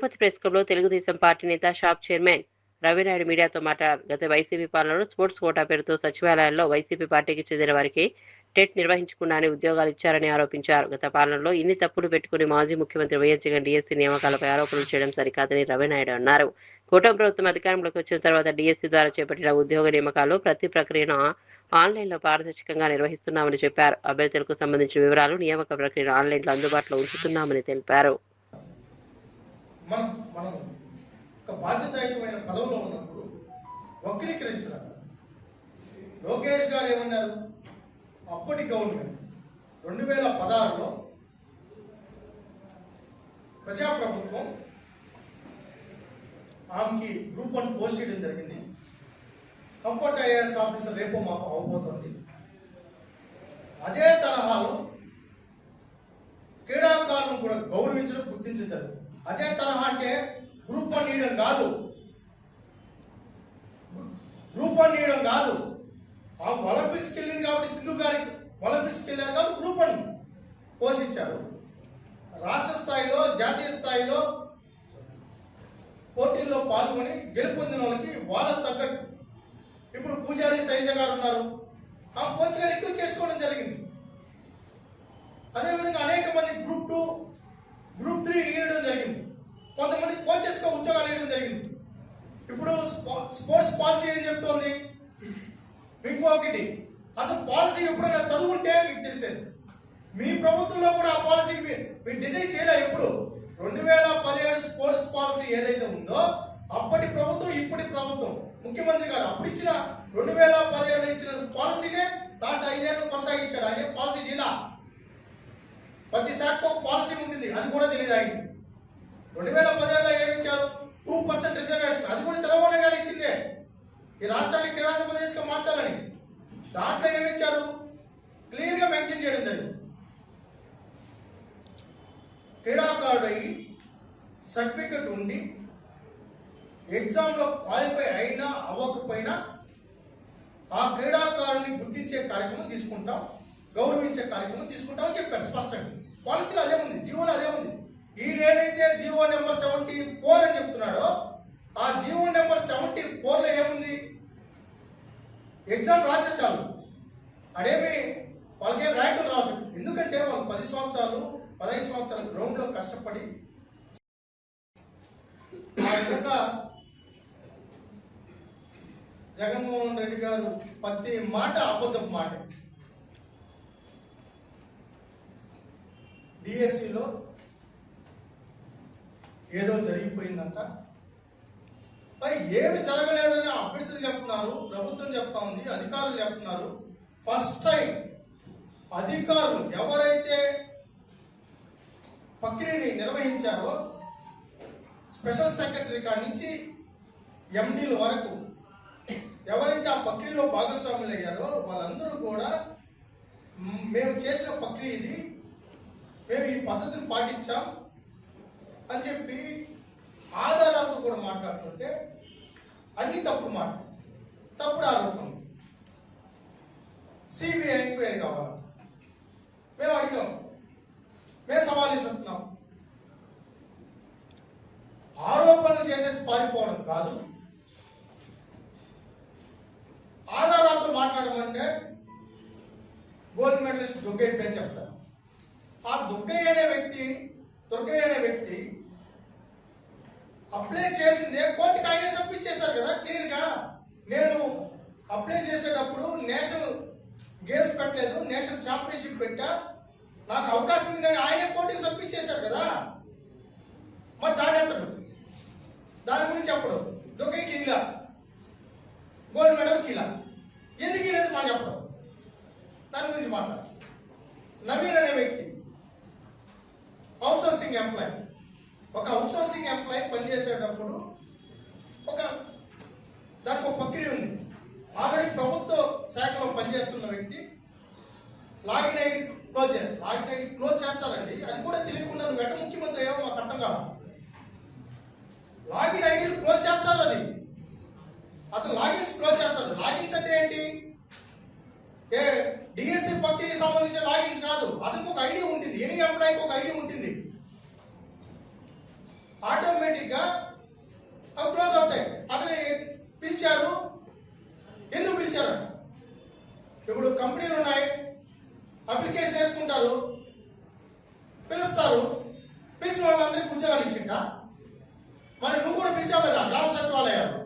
Tirupati press క్లబ్లో Telugu Desam party నేత shop chairman Ravi Naidu మీడియాతో మాట్లాడారు. గత వైసీపీ పాలనలో స్పోర్ట్స్ కోటా పేరుతో సచివాలయాల్లో వైసీపీ పార్టీకి చెందిన వారికి టెట్ నిర్వహించకుండానే ఉద్యోగాలు ఇచ్చారని ఆరోపించారు. గత పాలనలో ఇన్ని తప్పులు పెట్టుకుని మాజీ ముఖ్యమంత్రి వైఎస్ జగన్ డిఎస్సీ నియామకాలపై ఆరోపణలు చేయడం సరికాదని రవినాయుడు అన్నారు. కూటమి ప్రభుత్వం అధికారంలోకి వచ్చిన తర్వాత డిఎస్సీ ద్వారా చేపట్టిన ఉద్యోగ నియామకాలు ప్రతి ప్రక్రియను ఆన్లైన్లో పారదర్శకంగా నిర్వహిస్తున్నామని చెప్పారు. అభ్యర్థులకు సంబంధించిన వివరాలు, నియామక ప్రక్రియను ఆన్లైన్లో అందుబాటులో ఉంచుతున్నామని తెలిపారు. మనం ఒక బాధ్యతాయుతమైన పదవిలో ఉన్నప్పుడు వక్రీకరించడం. లోకేష్ గారు ఏమన్నారు? అప్పటి గవర్నమెంట్ 2016లో ప్రజాప్రభుత్వం ఆమెకి గ్రూప్ 1 పోస్ట్ చేయడం జరిగింది. కంఫర్ట్ ఐఏఎస్ ఆఫీసర్ రేపు మాకు అవబోతోంది. అదే తరహాలో క్రీడాకారులను కూడా గౌరవించడం, గుర్తించడం. అదే తరహా అంటే గ్రూప్ 1 ఇవ్వడం కాదు, ఒలింపిక్స్కి వెళ్ళింది కాబట్టి సింధు గారికి ఒలింపిక్స్కి వెళ్ళారు కాబట్టి గ్రూప్ 1 పోషించారు. రాష్ట్ర స్థాయిలో, జాతీయ స్థాయిలో పోటీల్లో పాల్గొని గెలుపొందిన వాళ్ళకి వాళ్ళ తగ్గట్టు ఇప్పుడు పూజారి శైలజ గారు ఉన్నారు, ఆ కోచ్ గారు ఎక్కువ చేసుకోవడం జరిగింది. అదేవిధంగా అనేక మంది గ్రూప్ 2, గ్రూప్ 3 ఇవ్వడం జరిగింది. కొంతమంది కోచెస్గా ఉద్యోగాలు ఇవ్వడం జరిగింది. ఇప్పుడు స్పోర్ట్స్ పాలసీ ఏం చెప్తోంది? ఇంకొకటి, అసలు పాలసీ ఎప్పుడైనా చదువుంటే మీకు తెలిసేది. మీ ప్రభుత్వంలో కూడా ఆ పాలసీకి మీరు డిజైన్ చేయలేదు. ఎప్పుడు 2017 స్పోర్ట్స్ పాలసీ ఏదైతే ఉందో అప్పటి ప్రభుత్వం, ఇప్పటి ప్రభుత్వం, ముఖ్యమంత్రి గారు అప్పుడు ఇచ్చిన 2017 ఇచ్చిన పాలసీనే లాస్ట్ 5 ఏళ్ళు కొనసాగించాడు. ఆయన పాలసీ జిల్లా ప్రతి శాఖకు ఒక పాలసీ ఉంటుంది, అది కూడా తెలియదు ఆయనకి. 2017లో ఏమి ఇచ్చారు? 2% రిజర్వేషన్, అది కూడా చంద్రబాబు గారు ఇచ్చిందే, ఈ రాష్ట్రాన్ని క్రీడాంధ్రప్రదేశ్గా మార్చాలని. దాంట్లో ఏమి ఇచ్చారు? క్లియర్గా మెన్షన్ చేయడం జరిగింది. క్రీడాకారుడు అయ్యి సర్టిఫికెట్ ఉండి ఎగ్జామ్లో క్వాలిఫై అయినా అవ్వకపోయినా ఆ క్రీడాకారుని గుర్తించే కార్యక్రమం తీసుకుంటాం, గౌరవించే కార్యక్రమం తీసుకుంటాం అని చెప్పారు స్పష్టంగా. పాలసీలో అదే ఉంది, జీవోలో అదే ఉంది. ఈయనేదైతే జీవో నెంబర్ 74 అని చెప్తున్నాడో ఆ జీవో నెంబర్ 74లో ఏముంది? ఎగ్జామ్ రాసే చాలు, అదేమి వాళ్ళకేం ర్యాంకులు రాసు. ఎందుకంటే వాళ్ళు 10 సంవత్సరాలు 15 సంవత్సరాలు గ్రౌండ్లో కష్టపడి ఆ విధంగా జగన్మోహన్ రెడ్డి గారు ప్రతి మాట అబద్ధపు మాట. డిఎస్సిలో ఏదో జరిగిపోయిందంట, ఏమి జరగలేదని అభ్యర్థులు చెప్తున్నారు, ప్రభుత్వం చెప్తా ఉంది, అధికారులు చెప్తున్నారు. ఫస్ట్ టైం అధికారులు ఎవరైతే ప్రక్రియని నిర్వహించారో స్పెషల్ సెక్రటరీ కాడి నుంచి ఎండీల వరకు ఎవరైతే ఆ ప్రక్రియలో భాగస్వాములు అయ్యారో వాళ్ళందరూ కూడా మేము చేసిన ప్రక్రియ ఇది, మేము ఈ పద్ధతిని పాటించాం అని చెప్పి ఆధారాలతో కూడా మాట్లాడుతుంటే అన్ని తప్పుడు మాట, తప్పుడు ఆరోపణ. సిబిఐ ఎంక్వైరీ కావాలి, మేము అడిగాం, మేము సవాల్ ఇస్తున్నాం. ఆరోపణలు చేసేసి పారిపోవడం కాదు, ఆధారాలతో మాట్లాడమంటే గోల్డ్ మెడలిస్ట్ దుర్గయ్య పేరు చెప్తారు. ఆ దుర్గయ్య అనే వ్యక్తి అప్లై చేసిందే కోర్టుకి ఆయనే సబ్మిట్ చేశారు కదా క్లియర్గా. నేను అప్లై చేసేటప్పుడు నేషనల్ గేమ్స్ పెట్టలేదు, నేషనల్ ఛాంపియన్షిప్ పెట్టా, నాకు అవకాశం ఉందని ఆయనే కోర్టుకి సబ్మిట్ చేశారు కదా. మరి దాని గురించి చెప్పడు. దుర్గయ్యకి ఇలా గోల్డ్ మెడల్కి ఇలా ఎందుకు లేదు మాకు చెప్పడం, దాని గురించి మాట్లాడు. నవీన్ అనే వ్యక్తి అవుట్సోర్సింగ్ ఎంప్లాయ్, ఒక అవుట్సోర్సింగ్ ఎంప్లాయ్ పనిచేసేటప్పుడు దానికి ఒక ప్రక్రియ ఉంది. ఆల్రెడీ ప్రభుత్వ శాఖలో పనిచేస్తున్న వ్యక్తి లాగిన్ ఐడి క్లోజ్ చేయాలి, లాగిన్ ఐడి క్లోజ్ చేస్తారండి, అది కూడా తెలియకుండా నువ్వు ఎట్ట ముఖ్యమంత్రి అయ్యావో మాకు అర్థం కాదు. లాగిన్ ఐడీలు క్లోజ్ చేస్తారు, అది అతను లాగిన్స్ క్లోజ్ చేస్తాడు. లాగిన్స్ అంటే ఏంటి? డిఎస్సి ప్రక్రియకి సంబంధించిన లాగిన్స్ కాదు, అతనికి ఒక ఐడి ఉంటుంది, ఎనీ ఎంప్లాయీకి ఒక ఐడి ఉంటుంది. ఆటోమేటిక్ ఇప్పుడు కంపెనీలు ఉన్నాయి, అప్లికేషన్ వేసుకుంటారు, పిలుస్తారు, పిలిచిన వాళ్ళందరికీ ఉద్యోగాలు ఇచ్చిందా? మరి నువ్వు కూడా పిలిచావు కదా గ్రామ సచివాలయాలు.